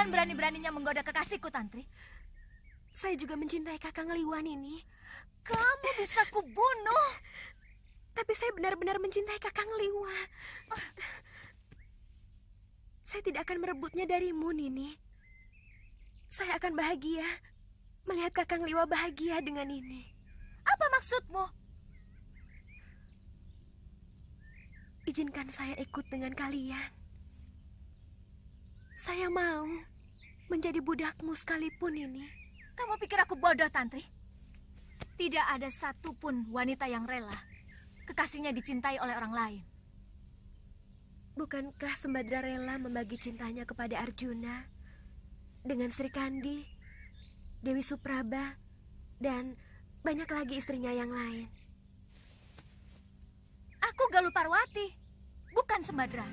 Jangan berani-beraninya menggoda kekasihku, Tantri. Saya juga mencintai Kakang Liwan ini. Kamu bisa kubunuh. Tapi saya benar-benar mencintai Kakang Liwa. Saya tidak akan merebutnya darimu, Nini. Saya akan bahagia melihat Kakang Liwa bahagia dengan ini. Apa maksudmu? Izinkan saya ikut dengan kalian. Saya mau menjadi budakmu sekalipun ini. Kamu pikir aku bodoh, Tantri? Tidak ada satupun wanita yang rela kekasihnya dicintai oleh orang lain. Bukankah Sembadra rela membagi cintanya kepada Arjuna dengan Sri Kandi, Dewi Supraba, dan banyak lagi istrinya yang lain? Aku Galuh Parwati, bukan Sembadra.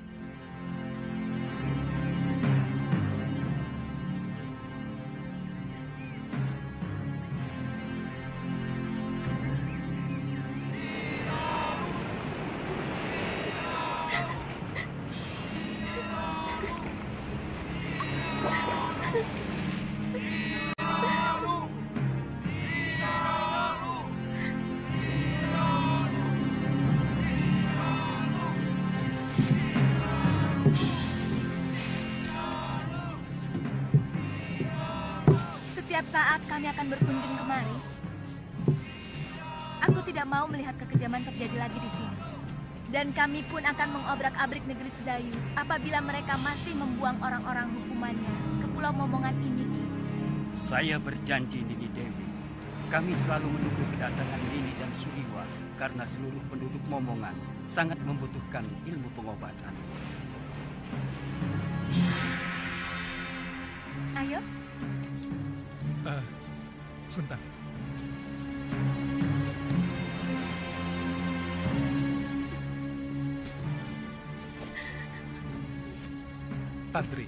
Setiap saat kami akan berkunjung kemari. Aku tidak mau melihat kekejaman terjadi lagi di sini. Dan kami pun akan mengobrak-abrik negeri Sedayu apabila mereka masih membuang orang-orang hukumannya ke Pulau Momongan ini, Ki. Saya berjanji, Nini Dewi. Kami selalu menunggu kedatangan Nini dan Suliwa karena seluruh penduduk Momongan sangat membutuhkan ilmu pengobatan. Ayo. Sebentar. Tantri,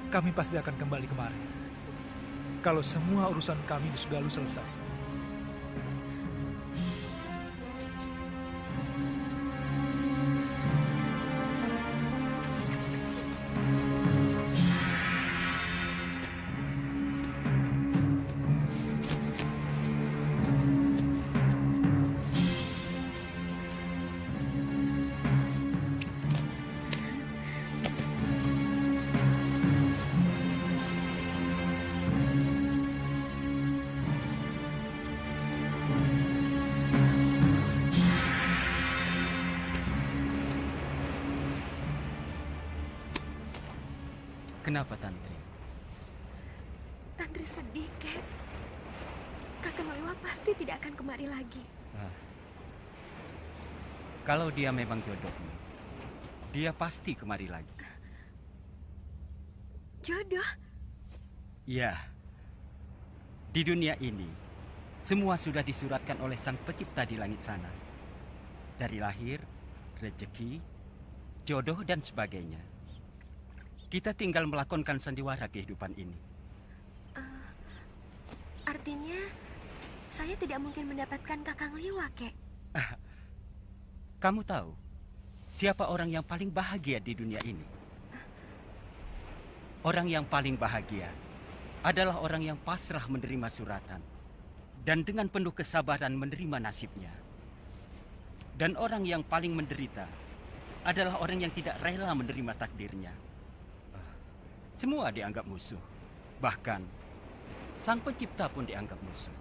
kami pasti akan kembali kemari. Kalau semua urusan kami di Sugalu selesai. Kenapa, Tantri? Tantri sedih, Kek. Kakang Liwa pasti tidak akan kemari lagi. Kalau dia memang jodohmu, dia pasti kemari lagi. Jodoh? Ya, di dunia ini, semua sudah disuratkan oleh Sang Pencipta di langit sana. Dari lahir, rezeki, jodoh, dan sebagainya. Kita tinggal melakonkan sandiwara kehidupan ini. Artinya, saya tidak mungkin mendapatkan Kakang Liwa, Kek. Kamu tahu, siapa orang yang paling bahagia di dunia ini? Orang yang paling bahagia adalah orang yang pasrah menerima suratan dan dengan penuh kesabaran menerima nasibnya. Dan orang yang paling menderita adalah orang yang tidak rela menerima takdirnya. Semua dianggap musuh. Bahkan, Sang Pencipta pun dianggap musuh.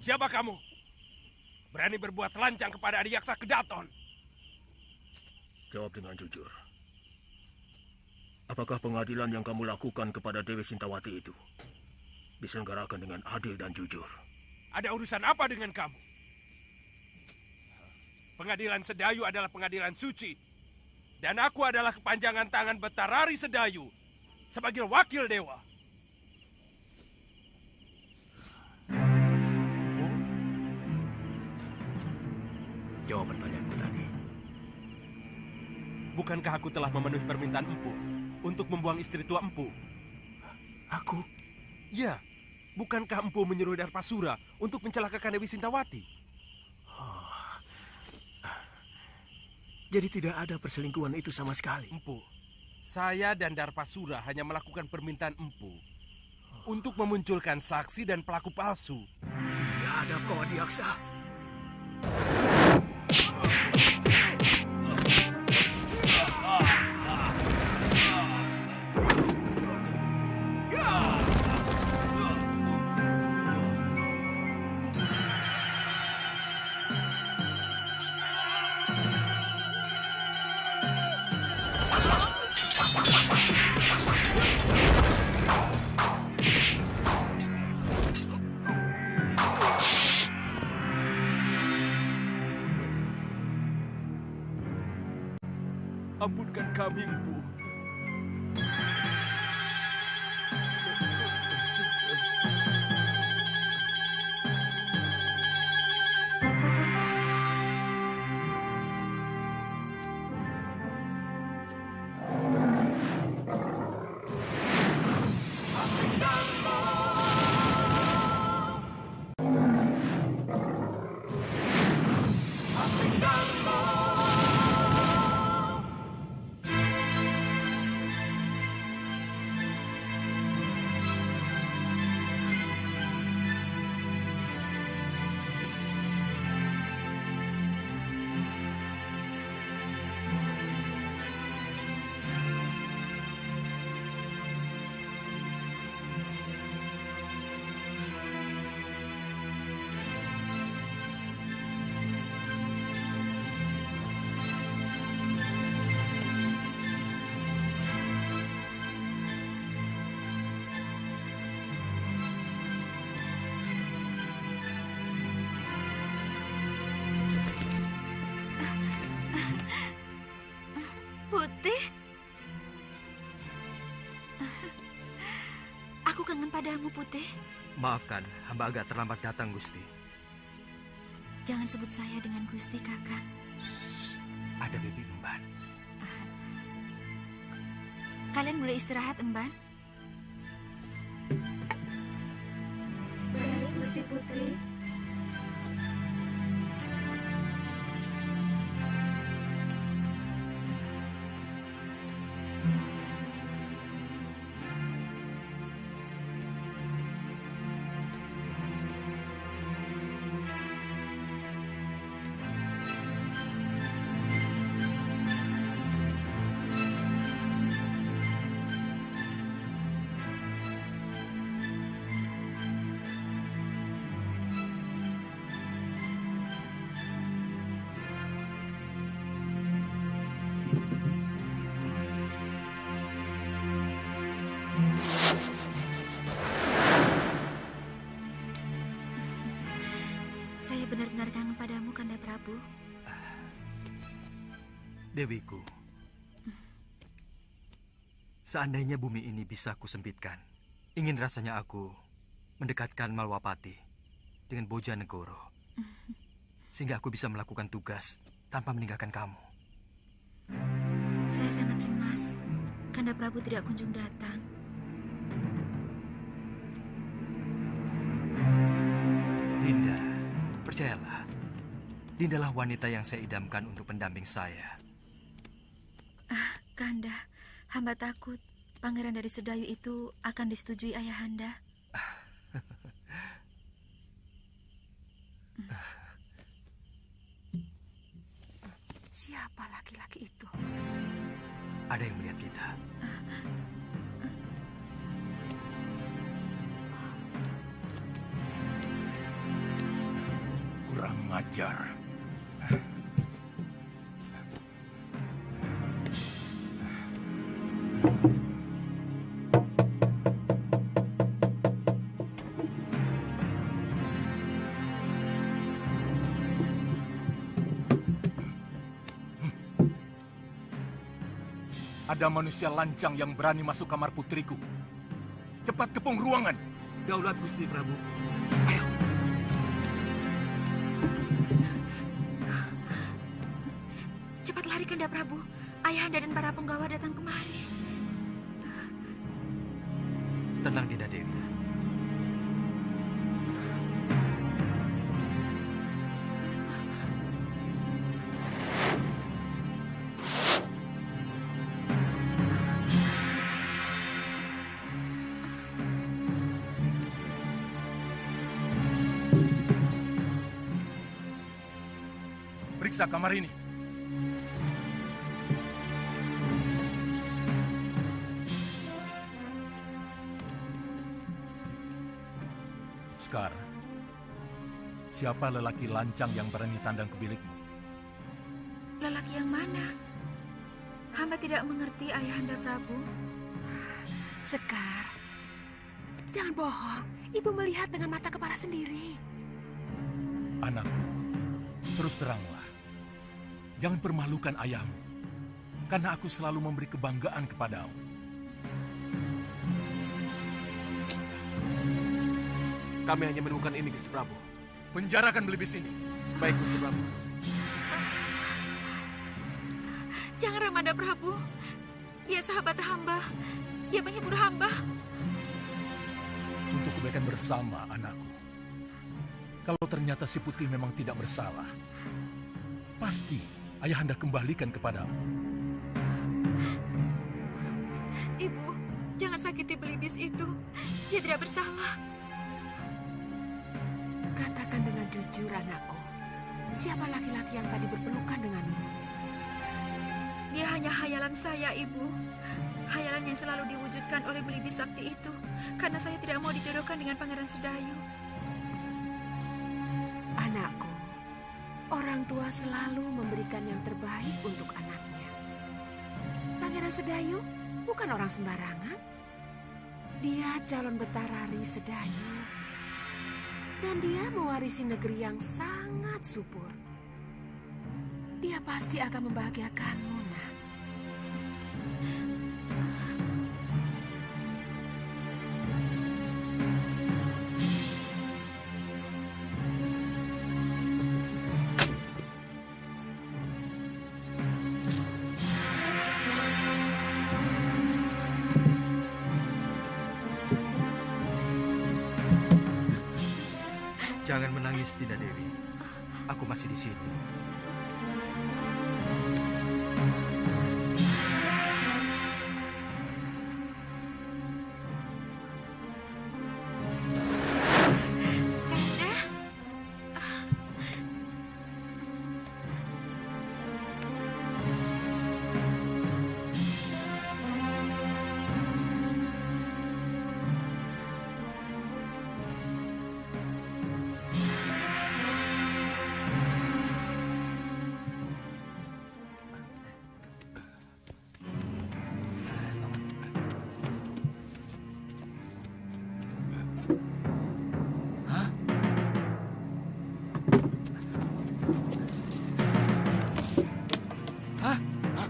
Siapa kamu? Berani berbuat lancang kepada Adiyaksa Kedaton? Jawab dengan jujur. Apakah pengadilan yang kamu lakukan kepada Dewi Sintawati itu diselenggarakan dengan adil dan jujur? Ada urusan apa dengan kamu? Pengadilan Sedayu adalah pengadilan suci. Dan aku adalah kepanjangan tangan Betarari Sedayu. sebagai wakil dewa. Empu, Jawab pertanyaanku tadi. bukankah aku telah memenuhi permintaan Empu untuk membuang istri tua Empu? Aku? Ya, bukankah Empu menyuruh Darpasura untuk mencelakakan Dewi Sintawati? Jadi tidak ada perselingkuhan itu sama sekali. Empu, saya dan Darpasura hanya melakukan permintaan Empu untuk memunculkan saksi dan pelaku palsu. Tidak ada kau Adiaksa. Ampunkan kami, Empu. Putih. Aku kangen padamu, Putih. Maafkan, hamba agak terlambat datang, Gusti. Jangan sebut saya dengan Gusti, Kakak. Shh, ada Bibi Emban. Kalian mulai istirahat, Emban. Baik, Gusti Putri. Saya benar-benar kangen padamu, Kanda Prabu. Dewiku, seandainya bumi ini bisa kusempitkan, ingin rasanya aku mendekatkan Malwapati dengan Bojanegoro, sehingga aku bisa melakukan tugas tanpa meninggalkan kamu. Saya sangat cemas. Kanda Prabu tidak kunjung datang. Dinda, percayalah, Dindalah wanita yang saya idamkan untuk pendamping saya. Kanda, hamba takut pangeran dari Sedayu itu akan disetujui ayahanda. Siapa laki-laki itu? Ada yang melihat kita. Kurang ajar. Ada manusia lancang yang berani masuk kamar putriku. Cepat kepung ruangan. Daulat Gusti Prabu. Cepat lari, Kanda Prabu. Ayahanda dan para penggawa datang kemari. Tenang, Dinda Dewi. Periksa kamar ini. Sekar, siapa lelaki lancang yang berani tandang ke bilikmu? Lelaki yang mana? Hamba tidak mengerti, Ayahanda Prabu. Sekar, jangan bohong. Ibu melihat dengan mata kepala sendiri. Anakku, terus teranglah. Jangan permalukan ayahmu. Karena aku selalu memberi kebanggaan kepadamu. Kami hanya menemukan ini, Gusti Prabu. Penjarakan Belibis ini. Baik, Gusti Prabu. Jangan, Ramanda Prabu. Dia sahabat hamba. Dia penghibur hamba. Untuk kebaikan bersama, anakku. Kalau ternyata si Putih memang tidak bersalah, pasti ayahanda kembalikan kepadamu. Ibu, jangan sakiti Belibis itu. Dia tidak bersalah. Katakan dengan jujur, anakku. Siapa laki-laki yang tadi berpelukan denganmu? Dia hanya hayalan saya, Ibu. Hayalan yang selalu diwujudkan oleh Belibis sakti itu. Karena saya tidak mau dijodohkan dengan Pangeran Sedayu. Anakku, orang tua selalu memberikan yang terbaik untuk anaknya. Pangeran Sedayu bukan orang sembarangan. Dia calon Betarari Sedayu. Dan dia mewarisi negeri yang sangat subur. Dia pasti akan membahagiakanmu, nak. Jangan menangis, Dinda Dewi. Aku masih di sini. Kanda,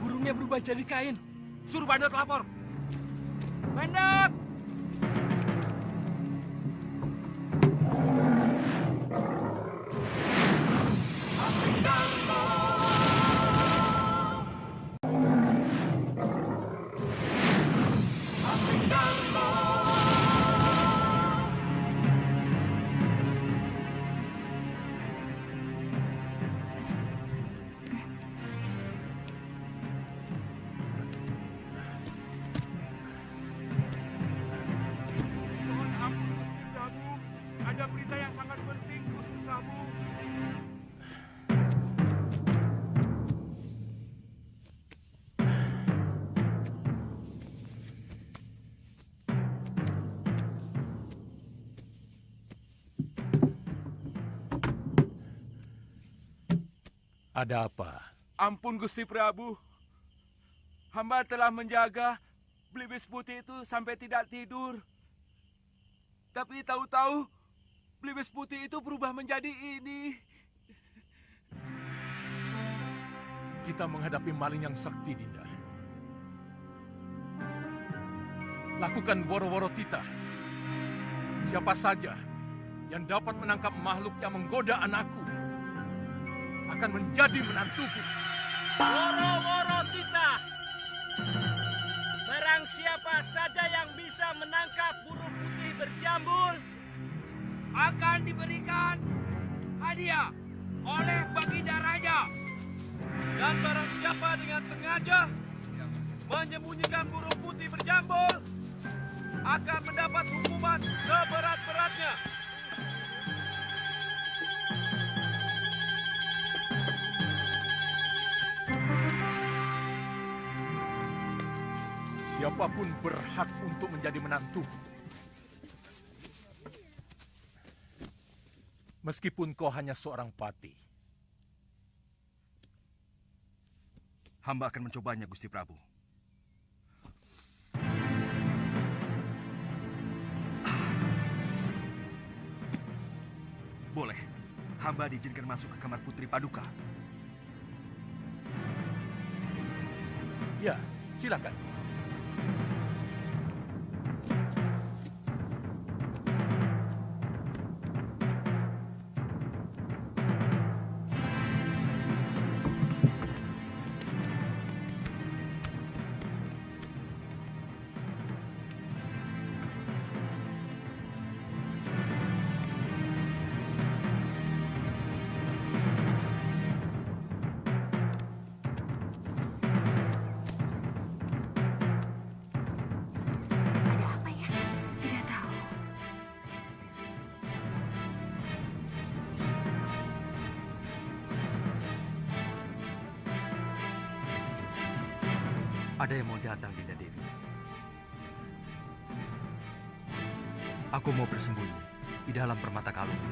Burungnya berubah jadi kain. Suruh Bandot lapor. Bandot! Mohon ampun, Gusti Prabu. Ada berita yang sangat penting, Gusti Prabu. Ada apa? Ampun, Gusti Prabu. Hamba telah menjaga Belibis Putih itu sampai tidak tidur. Tapi tahu-tahu Belibis Putih itu berubah menjadi ini. Kita menghadapi maling yang sakti, Dinda. lakukan woro-woro titah. Siapa saja yang dapat menangkap makhluk yang menggoda anakku akan menjadi menantuku. Woro-woro titah. Barang siapa saja yang bisa menangkap burung putih berjambul akan diberikan hadiah oleh Baginda Raja. Dan barang siapa dengan sengaja menyembunyikan burung putih berjambul akan mendapat hukuman seberat-beratnya. Siapapun berhak untuk menjadi menantuku. Meskipun kau hanya seorang patih. Hamba akan mencobanya, Gusti Prabu. Boleh. Hamba diizinkan masuk ke kamar Putri Paduka. Ya, silakan. Ada apa ya? Tidak tahu. Ada yang mau datang, Dinda Dewi. Aku mau bersembunyi di dalam permata kalung.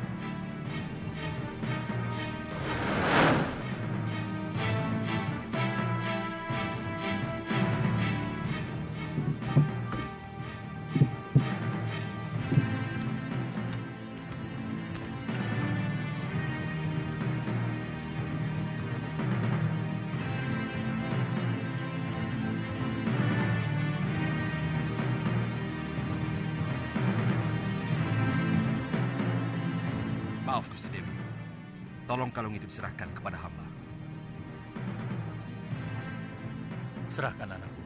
Maaf, Gusti Dewi. Tolong kalung itu diserahkan kepada hamba. Serahkan anakku.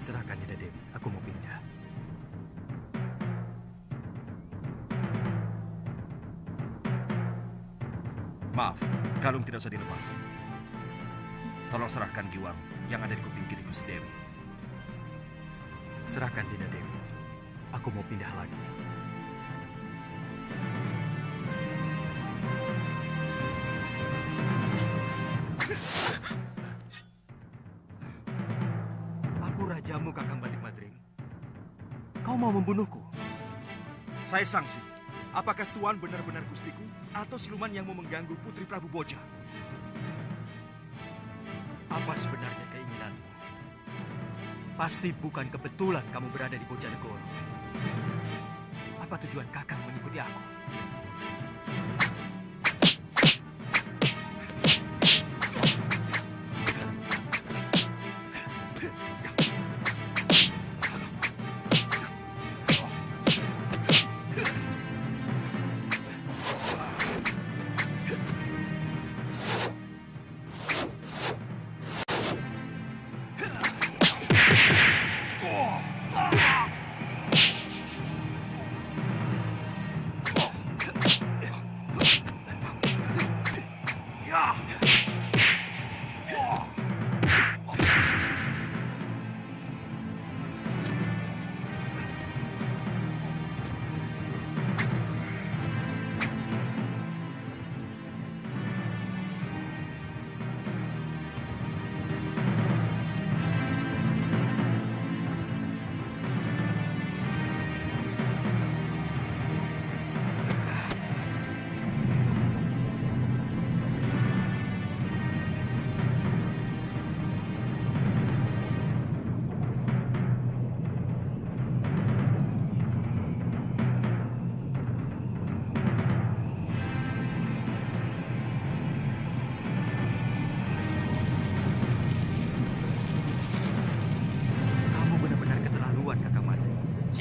Serahkan, Dinda Dewi. Aku mau pindah. Maaf, kalung tidak usah dilepas. Tolong serahkan giwang yang ada di kuping kiri Gusti Dewi. Serahkan, Dinda Dewi. Aku mau pindah lagi. Aku rajamu, Kakang Batik Madrim. Kau mau membunuhku? Saya sangsi. Apakah Tuan benar-benar gustiku atau siluman yang mau mengganggu Putri Prabu Boja? Apa sebenarnya keinginanmu? Pasti bukan kebetulan kamu berada di Bojanegoro. Apa tujuan Kakang mengikuti aku?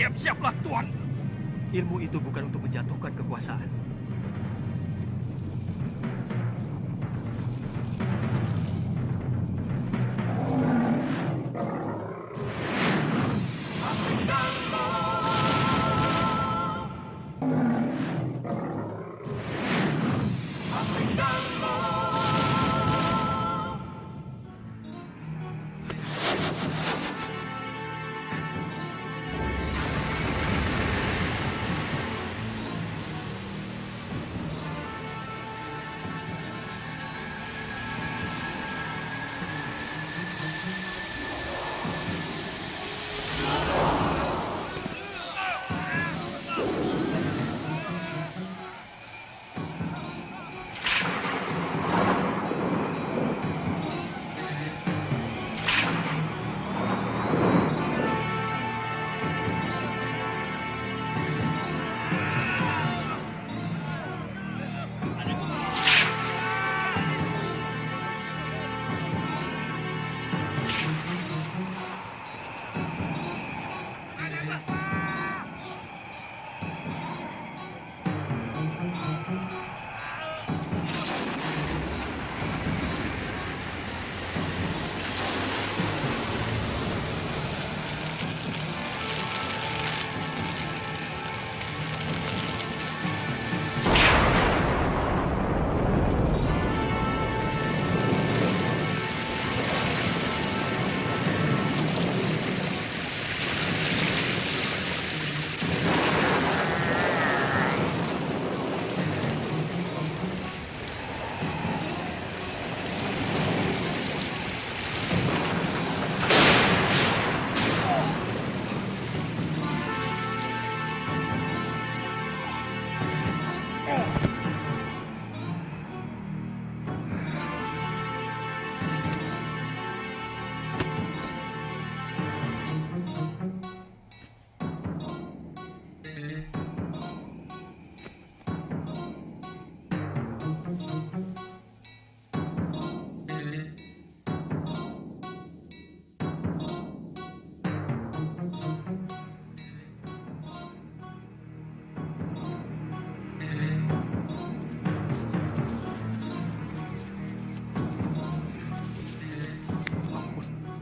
Siap-siaplah, Tuan. Ilmu itu bukan untuk menjatuhkan kekuasaan.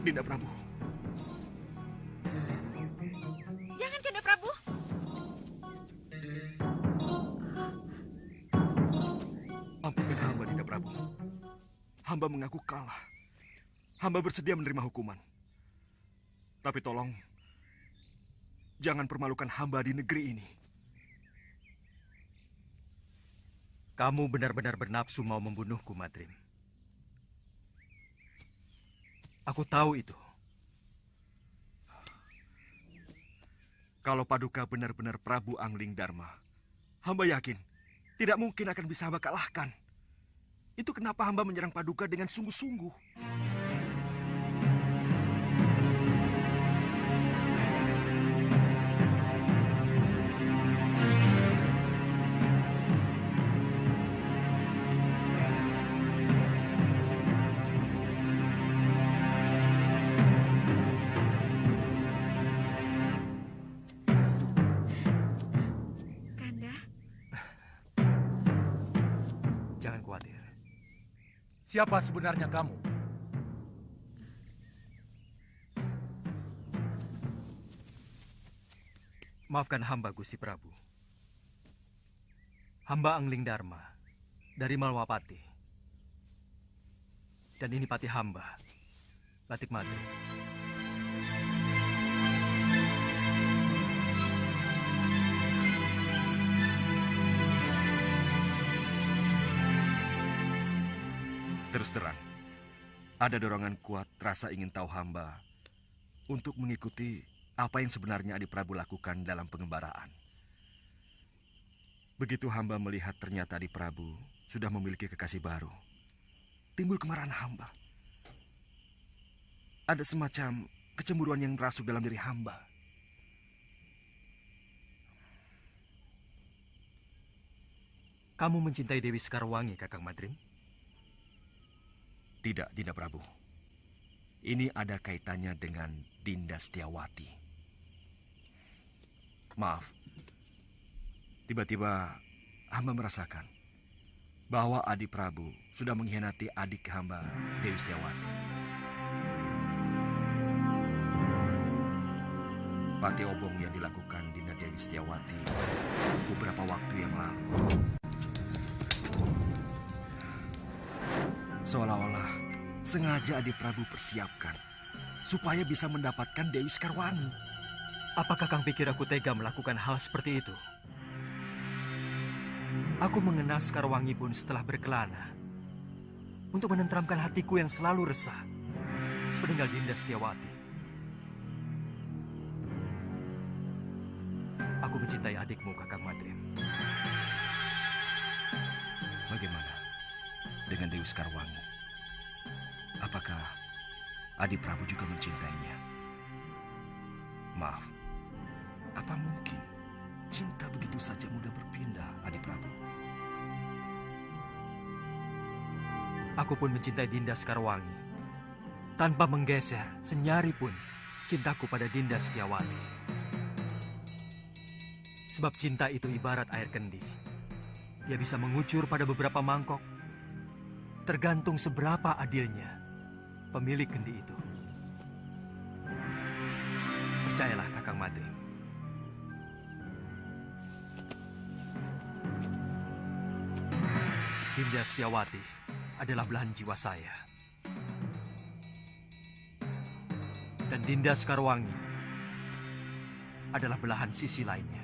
Dinda Prabu. Jangan, Kanda Prabu. Ampuni hamba, Dinda Prabu. Hamba mengaku kalah. Hamba bersedia menerima hukuman. Tapi tolong, jangan permalukan hamba di negeri ini. Kamu benar-benar bernafsu mau membunuhku, Madrim. Aku tahu itu. Kalau Paduka benar-benar Prabu Angling Dharma, hamba yakin tidak mungkin akan bisa hamba kalahkan. Itu kenapa hamba menyerang Paduka dengan sungguh-sungguh. Jangan khawatir. Siapa sebenarnya kamu? Maafkan hamba, Gusti Prabu. Hamba Angling Dharma dari Malwapati. Dan ini pati hamba, Latik Madrim. Terus terang, ada dorongan kuat rasa ingin tahu hamba untuk mengikuti apa yang sebenarnya Adi Prabu lakukan dalam pengembaraan. Begitu hamba melihat ternyata Adi Prabu sudah memiliki kekasih baru, timbul kemarahan hamba. Ada semacam kecemburuan yang merasuk dalam diri hamba. Kamu mencintai Dewi Sekarwangi, Kakang Madrim? Tidak, Dinda Prabu. Ini ada kaitannya dengan Dinda Setiawati. Maaf. Tiba-tiba hamba merasakan bahwa Adi Prabu sudah mengkhianati adik hamba, Dewi Setiawati. Pati obong yang dilakukan Dinda Dewi Setiawati beberapa waktu yang lalu. Seolah-olah sengaja Adi Prabu persiapkan supaya bisa mendapatkan Dewi Sekarwangi. Apakah Kang pikir aku tega melakukan hal seperti itu? Aku mengenal Sekarwangi pun setelah berkelana untuk menenteramkan hatiku yang selalu resah sepeninggal Dinda Setiawati. Aku mencintai adikmu, Kakang Madrim. Bagaimana dengan Dewi Sekarwangi? Apakah Adi Prabu juga mencintainya? Maaf, apa mungkin cinta begitu saja mudah berpindah, Adi Prabu? Aku pun mencintai Dinda Sekarwangi. Tanpa menggeser senyari pun cintaku pada Dinda Setiawati. Sebab cinta itu ibarat air kendi. Dia bisa mengucur pada beberapa mangkok. Tergantung seberapa adilnya pemilik kendi itu. Percayalah, Kakang Madrim. Dinda Setiawati adalah belahan jiwa saya. Dan Dinda Sekarwangi adalah belahan sisi lainnya.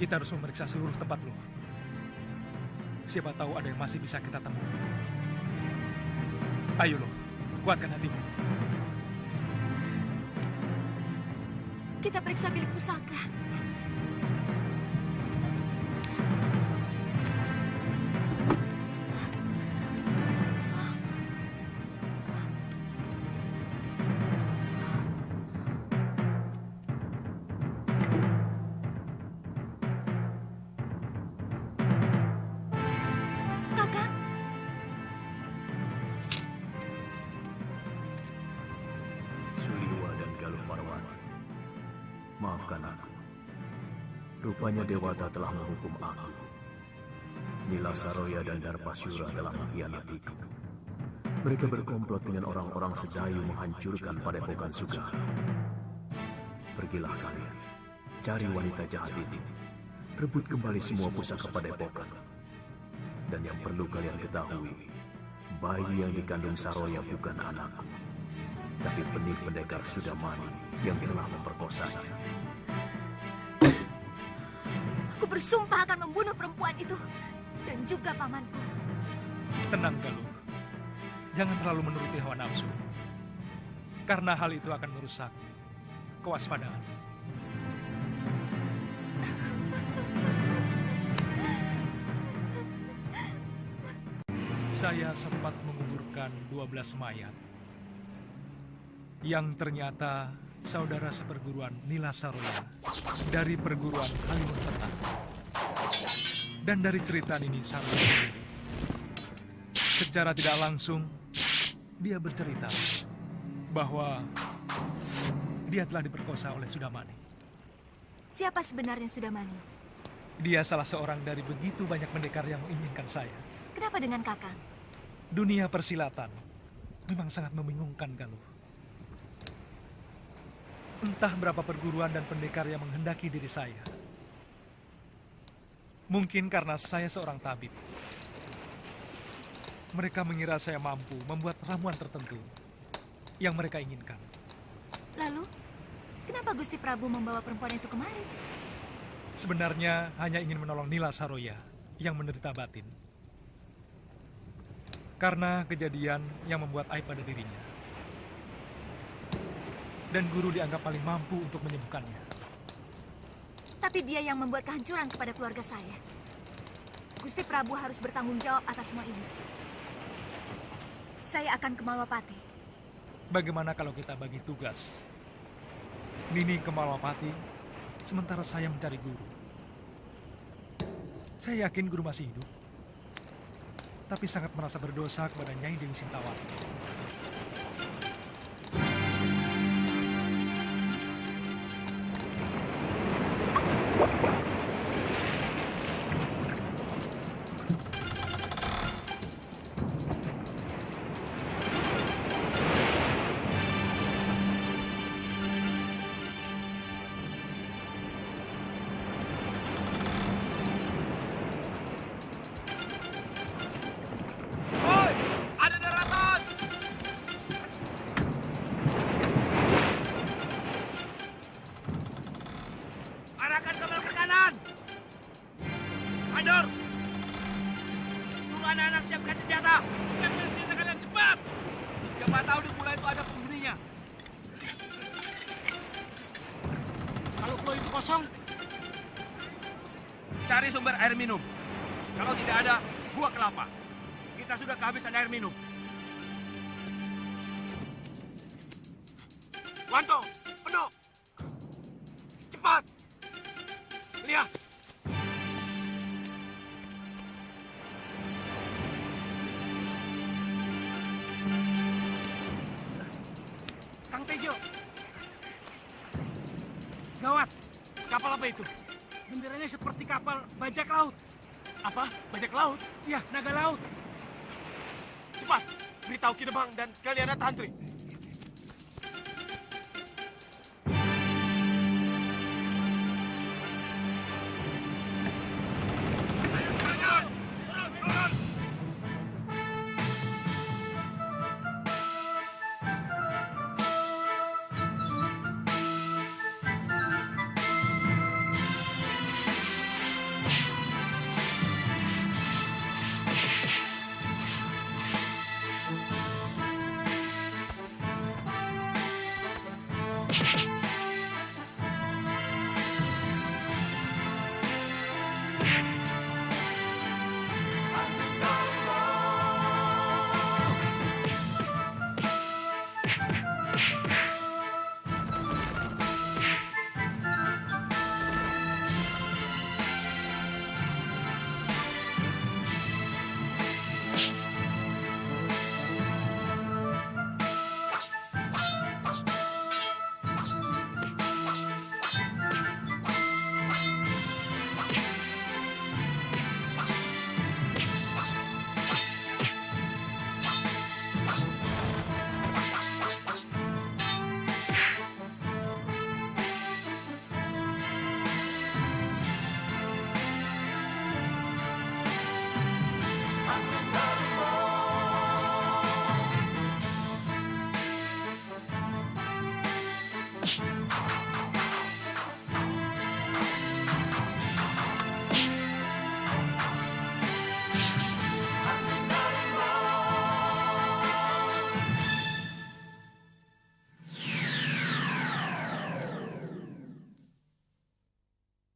Kita harus memeriksa seluruh tempat lo. Siapa tahu ada yang masih bisa kita temui. Ayo lo, kuatkan hatimu. Kita periksa bilik pusaka. Maafkan aku. Rupanya Dewata telah menghukum aku. Nila Saroya dan Darpasyura telah mengkhianatiku. Mereka berkomplot dengan orang-orang Sedayu menghancurkan Padepokan Sugara. Pergilah kalian, cari wanita jahat itu. Rebut kembali semua pusaka Padepokan. Dan yang perlu kalian ketahui, bayi yang dikandung Saroya bukan anakku, tapi benih pendekar Sudamani yang telah memperkosanya. Aku bersumpah akan membunuh perempuan itu dan juga pamanku. Tenang, Galuh. Jangan terlalu menuruti hawa nafsu. Karena hal itu akan merusak kewaspadaan. saya sempat menguburkan 12 mayat yang ternyata saudara seperguruan Nila Saroya dari perguruan Halimun Petang. Dan dari cerita Nini Saroya sendiri, secara tidak langsung dia bercerita bahwa dia telah diperkosa oleh Sudamani. Siapa sebenarnya Sudamani? Dia salah seorang dari begitu banyak pendekar yang menginginkan saya. Kenapa dengan Kakang? Dunia persilatan memang sangat membingungkan, Galuh. Entah berapa perguruan dan pendekar yang menghendaki diri saya. Mungkin karena saya seorang tabib. Mereka mengira saya mampu membuat ramuan tertentu yang mereka inginkan. Lalu, kenapa Gusti Prabu membawa perempuan itu kemari? Sebenarnya hanya ingin menolong Nila Saroya yang menderita batin. Karena kejadian yang membuat aib pada dirinya. Dan guru dianggap paling mampu untuk menyembuhkannya. Tapi dia yang membuat kehancuran kepada keluarga saya. Gusti Prabu harus bertanggung jawab atas semua ini. Saya akan ke Malwapati. Bagaimana kalau kita bagi tugas? Nini ke Malwapati, sementara saya mencari guru. Saya yakin guru masih hidup. Tapi sangat merasa berdosa kepada Nyai Dewi Sintawati. Cari sumber air minum. Kalau tidak ada, buah kelapa. Kita sudah kehabisan air minum. Wanto, penuh. Cepat. Lihat. Kang Tejo. Gawat. Kapal apa itu? Benderanya seperti kapal bajak laut. Apa? Bajak laut? Ya, naga laut. Cepat, beritahu Kidemang dan Kaliana Tantri.